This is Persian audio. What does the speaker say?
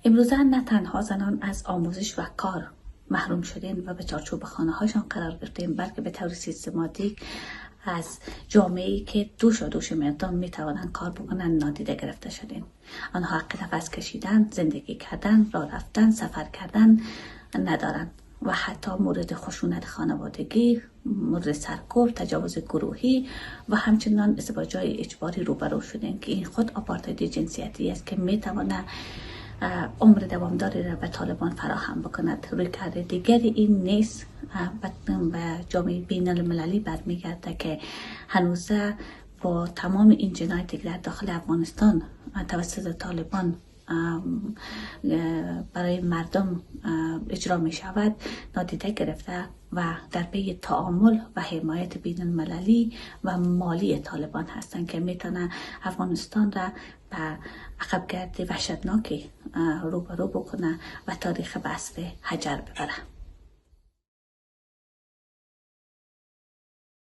امروزه نه تنها زنان از آموزش و کار محروم شدین و به چارچوب خانه هاشان قرار گرفتیم، بلکه به طور سیستماتیک از جامعه‌ای که دوش مردم میتوانند کار بکنن نادیده گرفته شدیم. آنها حق نفس کشیدن، زندگی کردن، راه رفتن، سفر کردن ندارند و حتی مورد خشونت خانوادگی، مورد سرکوب، تجاوز گروهی و همچنان ازدواج‌های اجباری روبرو شدیم که این خود آپارتاید جنسیتی است که میتواند عمر دوامداری را به طالبان فراهم بکند. رویکرد دیگری این نیست به جامعه بین المللی برمیگرده که هنوزه با تمام این جنایتی که در داخل افغانستان توسط طالبان برای مردم اجرا می شود نادیده گرفته و در پی تعامل و حمایت بین المللی و مالی طالبان هستند که میتونه افغانستان را به عقبگرد وحشتناکی روبرو بکنه و تاریخ به اسب حجر ببره.